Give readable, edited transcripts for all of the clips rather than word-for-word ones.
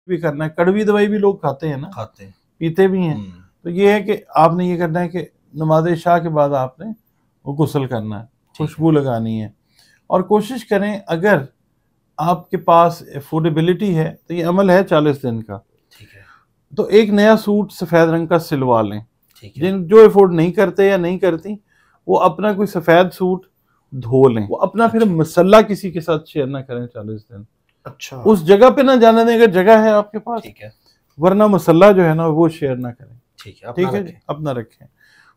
بھی کرنا ہے. کڑوی دوائی بھی لوگ کھاتے ہیں نا, کھاتے ہیں, پیتے بھی ہیں. تو یہ ہے کہ آپ نے یہ کرنا ہے کہ نماز عشاء کے بعد آپ نے وہ غسل کرنا ہے, خوشبو لگانی ہے. اور کوشش کریں اگر آپ کے پاس افورڈیبلٹی ہے تو یہ عمل ہے 40 دن کا, تو ایک نیا سوٹ سفید رنگ کا سلوا لیں. جو افورڈ نہیں کرتے یا نہیں کرتی وہ اپنا کوئی سفید سوٹ دھو لیں. وہ اپنا پھر مسلح کسی کے ساتھ شیئر نہ کریں 40 دن. اچھا, اس جگہ پہ نہ جانے دیں اگر جگہ ہے آپ کے پاس, ورنہ مسلح جو ہے نا وہ شیئر نہ کریں. ٹھیک ہے جی, اپنا رکھیں.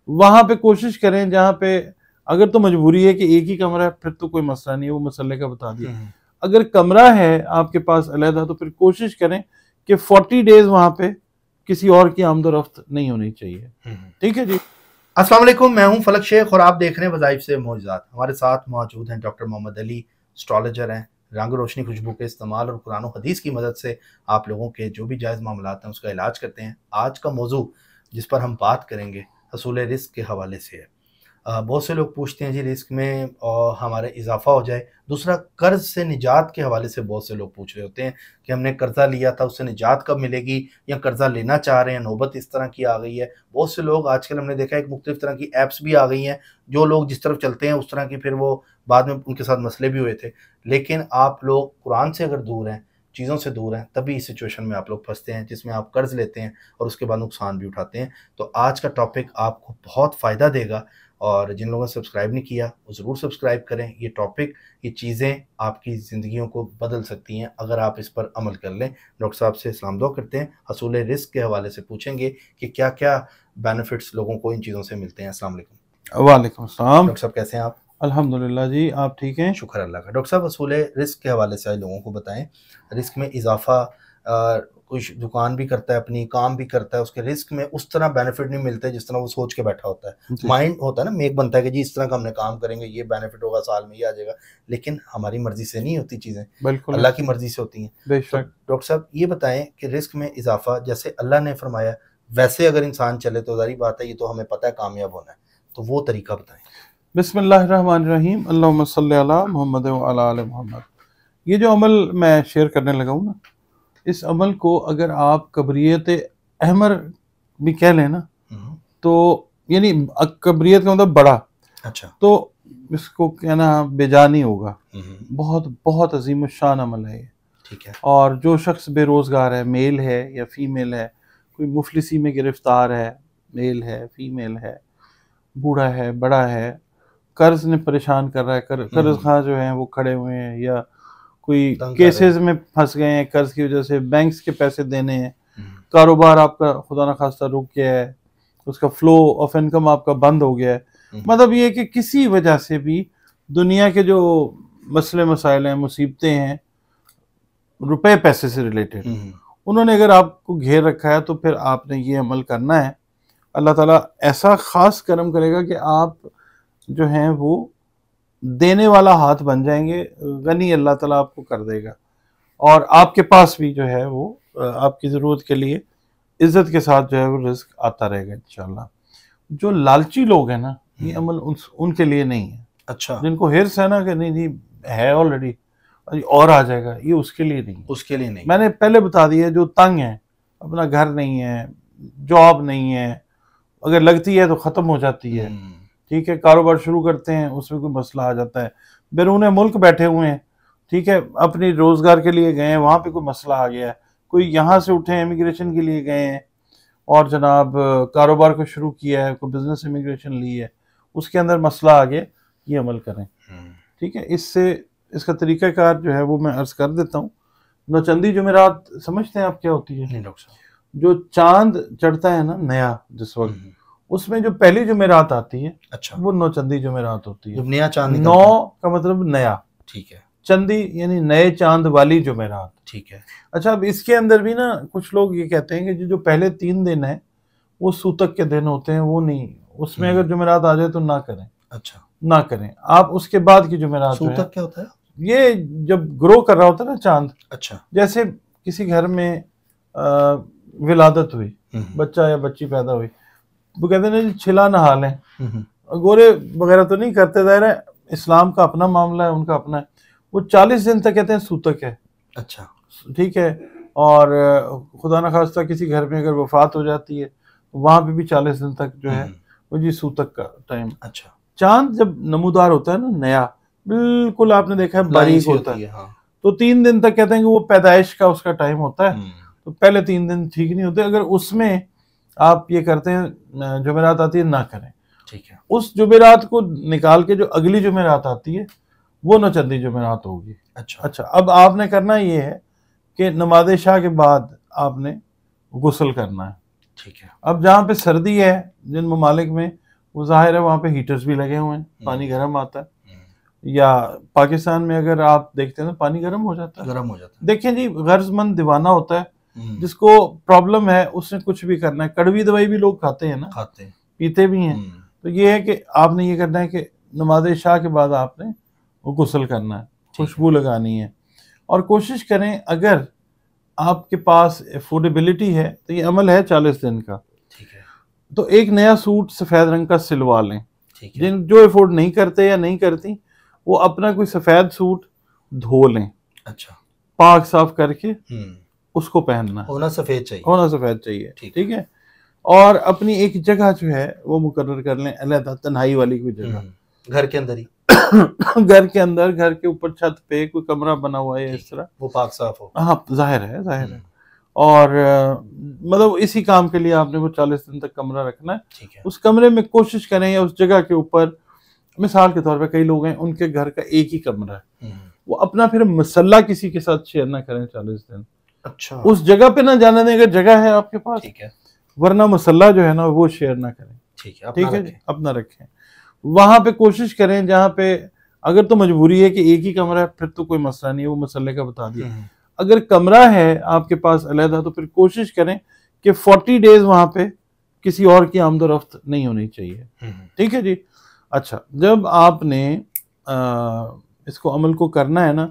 وہاں پہ کوشش کریں جہاں پہ اگر تو مجبوری ہے کہ ایک ہی کمرہ ہے پھر تو کوئی مسئلہ نہیں ہے, وہ مسئلے کا بتا دیا. اگر کمرہ ہے آپ کے پاس علیحدہ تو پھر کوشش کریں کہ 40 ڈیز وہاں پہ کسی اور کی آمد و رفت نہیں ہونی چاہیے. ٹھیک ہے جی. السلام علیکم, میں ہوں فلک شیخ اور آپ دیکھ رہے ہیں وظائف سے معجزات. ہمارے ساتھ موجود ہیں ڈاکٹر محمد علی, اسٹرالوجر ہیں. رنگ روشنی خوشبو کے استعمال اور قرآن و حدیث کی مدد سے آپ لوگوں کے جو بھی جائز معاملات ہیں اس کا علاج کرتے ہیں. آج کا موضوع جس پر ہم بات کریں گے حصول رزق کے حوالے سے ہے. بہت سے لوگ پوچھتے ہیں جی رزق میں ہمارے اضافہ ہو جائے. دوسرا قرض سے نجات کے حوالے سے بہت سے لوگ پوچھ رہے ہوتے ہیں کہ ہم نے قرضہ لیا تھا اس سے نجات کب ملے گی, یا قرضہ لینا چاہ رہے ہیں نوبت اس طرح کی آ گئی ہے. بہت سے لوگ آج کل ہم نے دیکھا ہے ایک مختلف طرح کی ایپس بھی آ گئی ہیں, جو لوگ جس طرف چلتے ہیں اس طرح کی پھر وہ بعد میں ان کے ساتھ مسئلے بھی ہوئے تھے. لیکن آپ لوگ قرآن سے اگر دور ہیں, چیزوں سے دور ہیں, تبھی اس سچویشن میں آپ لوگ پھنستے ہیں جس میں آپ قرض لیتے ہیں اور اس کے بعد نقصان بھی اٹھاتے ہیں. تو آج کا ٹاپک آپ کو بہت فائدہ دے گا, اور جن لوگوں نے سبسکرائب نہیں کیا وہ ضرور سبسکرائب کریں. یہ ٹاپک, یہ چیزیں آپ کی زندگیوں کو بدل سکتی ہیں اگر آپ اس پر عمل کر لیں. ڈاکٹر صاحب سے اسلام دعا کرتے ہیں, حصول رزق کے حوالے سے پوچھیں گے کہ کیا کیا بینیفٹس لوگوں کو ان چیزوں سے ملتے ہیں. السلام علیکم. وعلیکم السلام. ڈاکٹر صاحب کیسے ہیں آپ؟ الحمدللہ جی, آپ ٹھیک ہیں؟ شکر اللہ کا. ڈاکٹر صاحب حصول رزق کے حوالے سے لوگوں کو بتائیں. رزق میں اضافہ, کچھ دکان بھی کرتا ہے اپنی, کام بھی کرتا ہے, اس کے رزق میں اس طرح بینیفٹ نہیں ملتے جس طرح وہ سوچ کے بیٹھا ہوتا ہے. مائنڈ ہوتا ہے نا, میک بنتا ہے کہ جی اس طرح کا ہم نے کام کریں گے یہ بینیفٹ ہوگا, سال میں یہ آ جائے گا. لیکن ہماری مرضی سے نہیں ہوتی چیزیں, اللہ کی مرضی سے ہوتی ہیں. بے شک. ڈاکٹر صاحب یہ بتائیں کہ رزق میں اضافہ جیسے اللہ نے فرمایا ویسے اگر انسان چلے تو ظاہری بات ہے, یہ تو ہمیں پتہ ہے کامیاب ہونا ہے, تو وہ طریقہ بتائیں. بسم اللہ الرحمن الرحیم. اللہم صلی علی محمد وعلی آل محمد. یہ جو عمل میں شیئر کرنے لگا ہوں نا, اس عمل کو اگر آپ کبریت احمر بھی کہہ لیں نا, تو یعنی کبریت کا مطلب بڑا, اچھا, تو اس کو کہنا بے جا نہیں ہوگا. بہت بہت عظیم الشان عمل ہے یہ. ٹھیک ہے. اور جو شخص بے روزگار ہے, میل ہے یا فیمیل ہے, کوئی مفلسی میں گرفتار ہے, میل ہے فیمیل ہے, بوڑھا ہے بڑا ہے, قرض نے پریشان کر رہا ہے, قرض خواہ جو ہیں وہ کھڑے ہوئے ہیں, یا کوئی کیسز میں پھنس گئے ہیں قرض کی وجہ سے, بینکس کے پیسے دینے ہیں, کاروبار آپ کا خدا نخواستہ رک گیا ہے, اس کا فلو آف انکم آپ کا بند ہو گیا ہے. مطلب یہ کہ کسی وجہ سے بھی دنیا کے جو مسئلے مسائل ہیں, مصیبتیں ہیں, روپے پیسے سے ریلیٹڈ, انہوں نے اگر آپ کو گھیر رکھا ہے تو پھر آپ نے یہ عمل کرنا ہے. اللہ تعالیٰ ایسا خاص کرم کرے گا کہ آپ جو ہیں وہ دینے والا ہاتھ بن جائیں گے, غنی اللہ تعالیٰ آپ کو کر دے گا, اور آپ کے پاس بھی جو ہے وہ آپ کی ضرورت کے لیے عزت کے ساتھ جو ہے وہ رزق آتا رہے گا انشاءاللہ. جو لالچی لوگ ہیں نا, یہ عمل ان کے لیے نہیں ہے. اچھا, جن کو ہرس ہے نا کہ نہیں ہے آلریڈی اور آ جائے گا, یہ اس کے لیے نہیں. اس کے لیے نہیں. میں نے پہلے بتا دیا, جو تنگ ہیں, اپنا گھر نہیں ہے, جاب نہیں ہے, اگر لگتی ہے تو ختم ہو جاتی ہے, ٹھیک ہے, کاروبار شروع کرتے ہیں اس میں کوئی مسئلہ آ جاتا ہے, بیرون ملک بیٹھے ہوئے ہیں, ٹھیک ہے, اپنی روزگار کے لیے گئے ہیں, وہاں پہ کوئی مسئلہ آ گیا ہے, کوئی یہاں سے اٹھے امیگریشن کے لیے گئے ہیں اور جناب کاروبار کو شروع کیا ہے, کوئی بزنس امیگریشن لی ہے, اس کے اندر مسئلہ آ گیا, یہ عمل کریں. ٹھیک ہے, اس کا طریقہ کار جو ہے وہ میں عرض کر دیتا ہوں. نوچندی جمعرات سمجھتے ہیں آپ کیا ہوتی ہے؟ جو چاند چڑھتا ہے نا نیا جس وقت, اس میں جو پہلی جمعرات آتی ہے, اچھا, وہ نوچندی جمعرات ہوتی ہے. نیا چاند, نو کا مطلب نیا, ٹھیک ہے, چندی یعنی نئے چاند والی جمعرات. ٹھیک ہے. اچھا, اب اس کے اندر بھی نا کچھ لوگ یہ کہتے ہیں کہ جو پہلے 3 دن ہیں وہ سوتک کے دن ہوتے ہیں, وہ نہیں, اس میں اگر جمعرات آ جائے تو نہ کریں. اچھا, نہ کریں آپ. اس کے بعد کی جمعرات جو ہے, سوتک کیا ہوتا ہے؟ یہ جب گرو کر رہا ہوتا ہے نا چاند. اچھا, جیسے کسی گھر میں ولادت ہوئی, بچہ یا بچی پیدا ہوئی, وہ کہتے ہیں جی چھلا نہا لیں. گورے وغیرہ تو نہیں کرتے, ظاہر ہے اسلام کا اپنا معاملہ ہے, ان کا اپنا ہے. وہ 40 دن تک کہتے ہیں سوتک ہے. اچھا, ٹھیک ہے, اور خدا نخواستہ کسی گھر میں اگر وفات ہو جاتی ہے وہاں پہ بھی 40 دن تک جو ہے وہ جی سوتک کا ٹائم. اچھا. چاند جب نمودار ہوتا ہے نا نیا بالکل آپ نے دیکھا ہے باریک ہوتا ہے تو 3 دن تک کہتے ہیں کہ وہ پیدائش کا اس کا ٹائم ہوتا ہے. تو پہلے 3 دن ٹھیک نہیں ہوتے. اگر اس میں آپ یہ کرتے ہیں جمعرات آتی ہے نہ کریں. ٹھیک ہے. اس جمعرات کو نکال کے جو اگلی جمعرات آتی ہے وہ نہ چندی جمعرات ہوگی. اچھا اب آپ نے کرنا یہ ہے کہ نماز عشاء کے بعد آپ نے غسل کرنا ہے. ٹھیک ہے. اب جہاں پہ سردی ہے جن ممالک میں وہ ظاہر ہے وہاں پہ ہیٹرز بھی لگے ہوئے ہیں, پانی گرم آتا ہے. یا پاکستان میں اگر آپ دیکھتے ہیں پانی گرم ہو جاتا ہے. دیکھیں جی غرض مند دیوانہ ہوتا ہے جس کو پرابلم ہے اس نے کچھ بھی کرنا ہے. کڑوی دوائی بھی لوگ کھاتے ہیں نا, پیتے بھی ہیں. تو یہ ہے کہ آپ نے یہ کرنا ہے کہ نماز عشاء کے بعد آپ نے وہ غسل کرنا ہے, خوشبو لگانی ہے. اور کوشش کریں اگر آپ کے پاس افورڈیبلٹی ہے تو یہ عمل ہے 40 دن کا, تو ایک نیا سوٹ سفید رنگ کا سلوا لیں. جو افورڈ نہیں کرتے یا نہیں کرتی وہ اپنا کوئی سفید سوٹ دھو لیں. اچھا. پاک صاف کر کے اس کو پہننا, ہونا سفید چاہیے. ٹھیک ہے. اور اپنی ایک جگہ جو ہے وہ مقرر کر لیں علیحدہ, تنہائی والی کوئی جگہ, گھر کے اندر ہی, گھر کے اندر, گھر کے اوپر چھت پہ کوئی کمرہ بنا ہوا ہے اس طرح, وہ پاک صاف ہو. ہاں ظاہر ہے. اور مطلب اسی کام کے لیے آپ نے وہ 40 دن تک کمرہ رکھنا ہے. اس کمرے میں کوشش کریں یا اس جگہ کے اوپر, مثال کے طور پہ کئی لوگ ہیں ان کے گھر کا ایک ہی کمرہ ہے, وہ اپنا پھر مسلح کسی کے ساتھ شیئر نہ کریں 40 دن. اچھا. اس جگہ پہ نہ جانے دیں اگر جگہ ہے آپ کے پاس, ورنہ مسلح جو ہے نا وہ شیئر نہ کریں. ٹھیک ہے جی, اپنا رکھیں. وہاں پہ کوشش کریں جہاں پہ اگر تو مجبوری ہے کہ ایک ہی کمرہ ہے پھر تو کوئی مسئلہ نہیں ہے, وہ مسئلے کا بتا دیا. اگر کمرہ ہے آپ کے پاس علیحدہ تو پھر کوشش کریں کہ 40 ڈیز وہاں پہ کسی اور کی آمد و رفت نہیں ہونی چاہیے. ٹھیک ہے جی. اچھا, جب آپ نے اس کو عمل کو کرنا ہے نا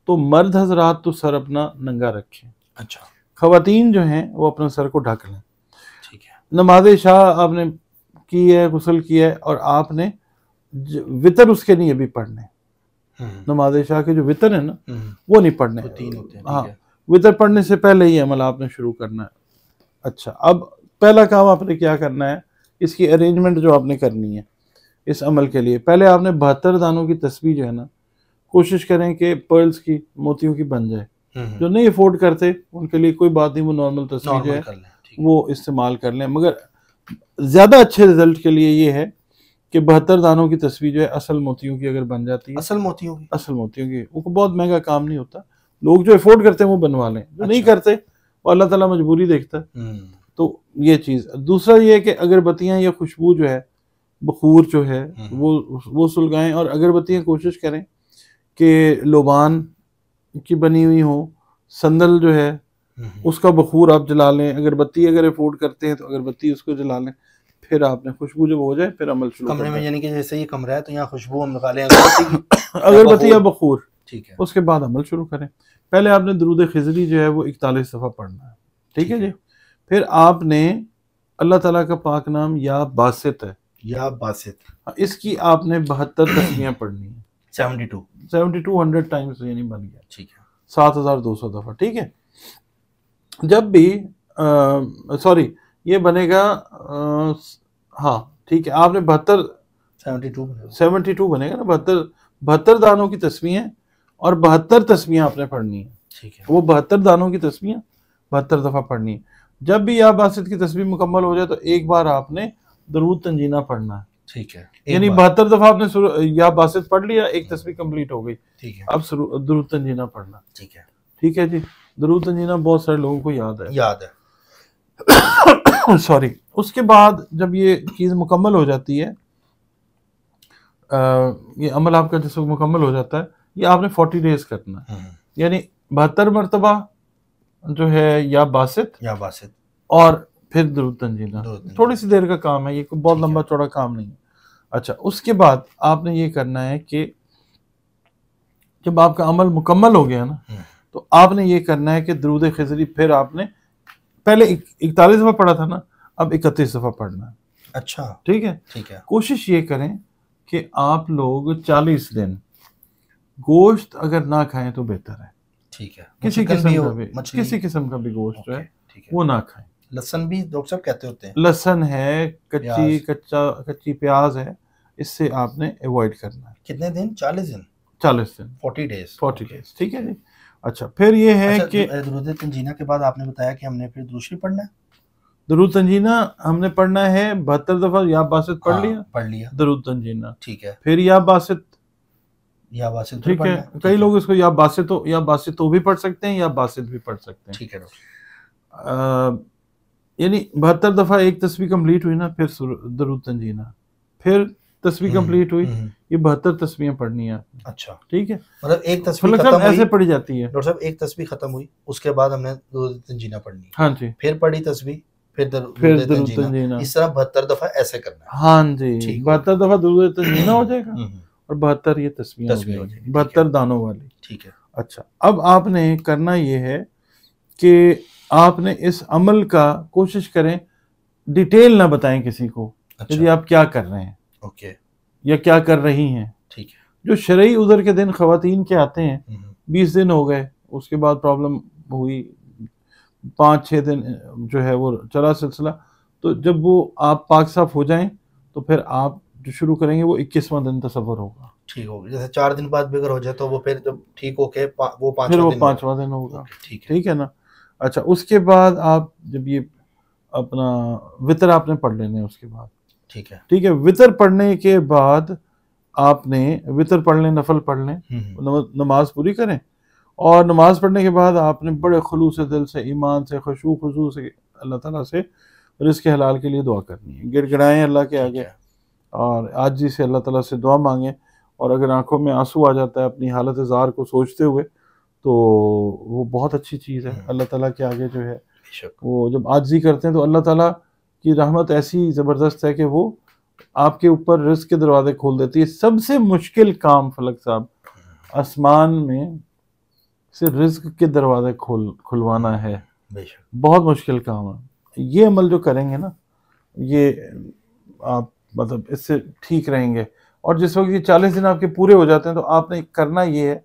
تو مرد حضرات تو سر اپنا ننگا رکھیں. اچھا. خواتین جو ہیں وہ اپنا سر کو ڈھک لیں. ٹھیک ہے. نماز عشاء آپ نے کی ہے, غسل کیا ہے, اور آپ نے وطر اس کے نہیں ابھی پڑھنے. نماز عشاء کے جو وطر ہے نا وہ نہیں پڑھنے. ہاں, وطر پڑھنے سے پہلے یہ عمل آپ نے شروع کرنا ہے. اچھا, اب پہلا کام آپ نے کیا کرنا ہے, اس کی ارینجمنٹ جو آپ نے کرنی ہے اس عمل کے لیے. پہلے آپ نے 72 دانوں کی تسبیح جو ہے نا کوشش کریں کہ پرلز کی, موتیوں کی بن جائے. جو نہیں افورڈ کرتے ان کے لیے کوئی بات نہیں, وہ نارمل تسبیح جو ہے وہ استعمال کر لیں. مگر زیادہ اچھے رزلٹ کے لیے یہ ہے کہ 72 دانوں کی تسبیح جو ہے اصل موتیوں کی اگر بن جاتی ہے, اصل موتیوں کی, وہ بہت مہنگا کام نہیں ہوتا. لوگ جو افورڈ کرتے ہیں وہ بنوا لیں, جو نہیں کرتے وہ اللہ تعالیٰ مجبوری دیکھتا ہے. تو یہ چیز. دوسرا یہ ہے کہ اگربتیاں یا خوشبو جو ہے, بخور جو ہے وہ سلگائیں. اور اگربتیاں کوشش کریں کہ لوبان کی بنی ہوئی ہوں. سندل جو ہے اس کا بخور آپ جلا لیں. اگربتی اگر افورڈ کرتے ہیں تو اگربتی اس کو جلا لیں. پھر آپ نے خوشبو جب ہو جائے پھر عمل شروع کمرے میں, یعنی کہ جیسے یہ کمرہ ہے تو یہاں خوشبو ہم نکالیں اگربتی یا بخور. ٹھیک ہے. اس کے بعد عمل شروع کریں. پہلے آپ نے درود خضری جو ہے وہ 41 دفعہ پڑھنا ہے. ٹھیک ہے جی. پھر آپ نے اللہ تعالیٰ کا پاک نام یا باسط ہے, یا باسط, اس کی آپ نے 72 تسبیحیں پڑھنی ہیں. 7200 ٹائمز یعنی بن گیا. ٹھیک ہے. 7200 دفعہ. ٹھیک ہے. جب بھی سوری یہ بنے گا, ہاں ٹھیک ہے, آپ نے 72 بنے گا نا, 72 دانوں کی تسبیحیں اور 72 تسبیحیں آپ نے پڑھنی ہیں. ٹھیک ہے. وہ 72 دانوں کی تسبیحیں 72 دفعہ پڑھنی ہے. جب بھی یا باسط کی تسبیح مکمل ہو جائے تو ایک بار آپ نے درود تنجینہ پڑھنا ہے. ٹھیک ہے. یعنی 72 دفعہ آپ نے یا باسط پڑھ لیا, ایک تسبیح کمپلیٹ ہو گئی. ٹھیک ہے. اب درود تنجینہ پڑھنا. ٹھیک ہے. ٹھیک ہے جی. درود تنجینہ بہت سارے لوگوں کو یاد ہے. سوری. اس کے بعد جب یہ چیز مکمل ہو جاتی ہے, یہ عمل آپ کا جس وقت مکمل ہو جاتا ہے, یہ آپ نے 40 ڈیز کرنا ہے. یعنی 72 مرتبہ جو ہے یا باسط اور پھر درود تنجینہ. تھوڑی سی دیر کا کام ہے یہ, کوئی بہت لمبا چوڑا کام نہیں ہے. اچھا, اس کے بعد آپ نے یہ کرنا ہے کہ جب آپ کا عمل مکمل ہو گیا نا تو آپ نے یہ کرنا ہے کہ درود خضری پھر آپ نے پہلے 41 دفعہ پڑھا تھا نا, اب 31 دفعہ پڑھنا ہے. اچھا. ٹھیک ہے. کوشش یہ کریں کہ آپ لوگ 40 دن گوشت اگر نہ کھائیں تو بہتر ہے. ٹھیک ہے. کسی چکن قسم ہو، کا بھی مچھلی. کسی قسم کا بھی گوشت جو ہے ٹھیک ہے. وہ نہ کھائیں. لہسن بھی ڈاکٹر صاحب کہتے ہوتے ہیں. لہسن ہے، کچی پیاز ہے، اس سے آپ نے ایوائڈ کرنا ہے. کتنے دن؟ 40 دن. 40 دن 40 ڈیز. 40 ڈیز. ٹھیک ہے جی. اچھا پھر یہ ہے کہ درود تنجینہ کے بعد آپ نے بتایا کہ ہم نے پھر دوسری پڑھنا ہے. درود تنجینہ ہم نے پڑھنا ہے 72 دفعہ. یا باسط پڑھ لیا درود تنجینہ. ٹھیک ہے. پھر یا باسط. ٹھیک ہے. کئی لوگ اس کو یا باسط بھی پڑھ سکتے ہیں یا باسط بھی پڑھ سکتے ہیں. ٹھیک ہے. یعنی 72 دفعہ ایک تسبیح کمپلیٹ ہوئی نا، پھر درود تنجینہ، پھر تسبیح کمپلیٹ ہوئی، یہ 72 تسبیحیں پڑھنی ہیں. اچھا ٹھیک ہے. مطلب ایک تسبیح ختم ہوئی ایسے پڑھی جاتی ہے ڈاکٹر صاحب، ایک تسبیح ختم ہوئی اس کے بعد ہم نے درود تنجینہ پڑھنی ہے. ہاں جی. پھر پڑھی تسبیح، پھر درود تنجینہ، اس طرح 72 دفعہ ایسے کرنا ہے. ہاں جی. 72 دفعہ درود تنجینہ ہو جائے گا اور 72 یہ تسبیحیں ہو جائیں گی، 72 دانوں والی. ٹھیک ہے. اچھا اب آپ نے کرنا یہ ہے کہ آپ نے اس عمل کا کوشش کریں ڈیٹیل نہ بتائیں کسی کو کہ آپ کیا کر رہے ہیں. اوکے. یا کیا کر رہی ہیں. ٹھیک ہے. جو شرعی عذر کے دن خواتین کے آتے ہیں، 20 دن ہو گئے، اس کے بعد پرابلم ہوئی، 5-6 دن جو ہے وہ چلا سلسلہ، تو جب وہ آپ پاک صاف ہو جائیں تو پھر آپ جو شروع کریں گے وہ 21واں دن تصور ہوگا. ٹھیک ہوگا. جیسے 4 دن بعد بھی اگر ہو جائے تو وہ پھر جب ٹھیک ہو کے وہ 5واں دن ہوگا. ٹھیک ہے نا. اچھا اس کے بعد آپ جب یہ اپنا وطر آپ نے پڑھ لینے اس کے بعد. ٹھیک ہے. ٹھیک ہے. وطر پڑھنے کے بعد آپ نے وطر پڑھ لیں، نفل پڑھ لیں، نماز پوری کریں، اور نماز پڑھنے کے بعد آپ نے بڑے خلوص دل سے، ایمان سے، خشوع خضوع سے اللہ تعالیٰ سے رزق حلال کے لیے دعا کرنی ہے. گڑ گڑائیں اللہ کے آگے اور عاجزی سے اللہ تعالیٰ سے دعا مانگیں. اور اگر آنکھوں میں آنسو آ جاتا ہے اپنی حالت زار کو سوچتے ہوئے تو وہ بہت اچھی چیز ہے. اللہ تعالیٰ کے آگے جو ہے وہ جب عاجزی کرتے ہیں تو اللہ تعالیٰ کی رحمت ایسی زبردست ہے کہ وہ آپ کے اوپر رزق کے دروازے کھول دیتی ہے. سب سے مشکل کام فلک صاحب آسمان میں سے رزق کے دروازے کھلوانا ہے. بہت مشکل کام ہے. یہ عمل جو کریں گے نا، یہ آپ مطلب اس سے ٹھیک رہیں گے. اور جس وقت یہ 40 دن آپ کے پورے ہو جاتے ہیں تو آپ نے کرنا یہ ہے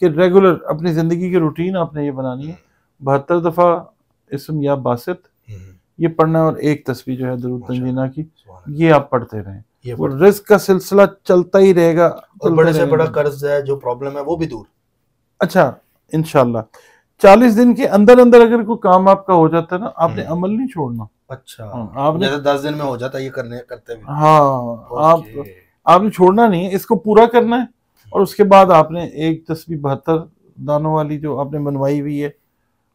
کہ ریگولر اپنی زندگی کی روٹین آپ نے یہ بنانی ہے. 72 دفعہ اسم یا باسط یہ پڑھنا ہے، اور ایک تسبیح جو ہے درود تنجینہ کی یہ آپ پڑھتے رہیں. وہ رزق کا سلسلہ چلتا ہی رہے گا. اور بڑے سے بڑا قرض ہے جو پرابلم ہے وہ بھی دور. اچھا انشاءاللہ 40 دن کے اندر اگر کوئی کام آپ کا ہو جاتا ہے نا، آپ نے عمل نہیں چھوڑنا. اچھا آپ نے جیسے 10 دن میں ہو جاتا ہے یہ کرتے ہوئے. ہاں آپ نے چھوڑنا نہیں ہے، اس کو پورا کرنا ہے. اور اس کے بعد آپ نے ایک تسبیح 72 دانوں والی جو آپ نے بنوائی ہوئی ہے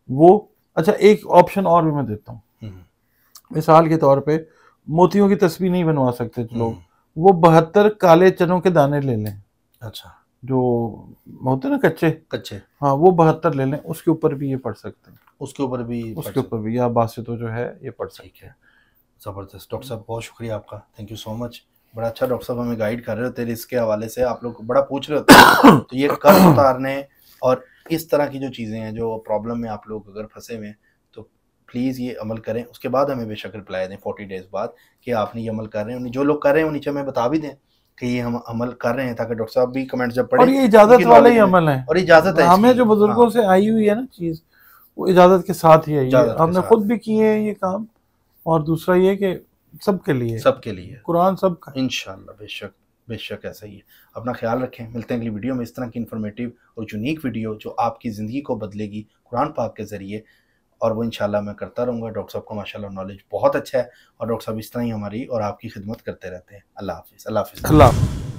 وہ. اچھا ایک آپشن اور بھی میں دیتا ہوں. مثال کے طور پہ موتیوں کی تسبیح نہیں بنوا سکتے لوگ، وہ 72 کالے چنوں کے دانے لے لیں. اچھا جو ہوتے ہیں نا کچے، ہاں وہ 72 لے لیں. اس کے اوپر بھی یہ پڑھ سکتے ہیں. اس کے اوپر بھی یا باسطو جو ہے یہ پڑھ سکتے ہیں. زبردست ڈاکٹر صاحب، بہت شکریہ آپ کا. تھینک یو سو مچ. بڑا اچھا ڈاکٹر صاحب ہمیں گائیڈ کر رہے ہوتے ہیں اس کے حوالے سے. آپ لوگ بڑا پوچھ رہے ہوتے ہیں تو یہ قرض اتارنے اور اس طرح کی جو چیزیں ہیں جو پرابلم میں آپ لوگ اگر پھنسے ہوئے ہیں تو پلیز یہ عمل کریں. اس کے بعد ہمیں بے شک رپلائی دیں 40 ڈیز بعد کہ آپ نے یہ عمل کر رہے ہیں. جو لوگ کر رہے ہیں وہ نیچے ہمیں بتا بھی دیں کہ یہ ہم عمل کر رہے ہیں، تاکہ ڈاکٹر صاحب بھی کمنٹ جب پڑھیں. اور یہ اجازت والا ہی عمل ہے، اور اجازت ہے ہمیں جو بزرگوں سے آئی ہوئی ہے نا چیز، وہ اجازت کے ساتھ ہی آئی ہے. ہم نے خود بھی کیے ہیں یہ کام، اور دوسرا یہ کہ سب کے لیے قرآن سب کا انشاءاللہ. بے شک ایسا ہی ہے. اپنا خیال رکھیں. ملتے ہیں اگلی ویڈیو میں اس طرح کی انفارمیٹیو اور یونیک ویڈیو جو آپ کی زندگی کو بدلے گی قرآن پاک کے ذریعے، اور وہ انشاءاللہ میں کرتا رہوں گا. ڈاکٹر صاحب کا ماشاءاللہ نالج بہت اچھا ہے، اور ڈاکٹر صاحب اس طرح ہی ہماری اور آپ کی خدمت کرتے رہتے ہیں. اللہ حافظ. اللہ حافظ.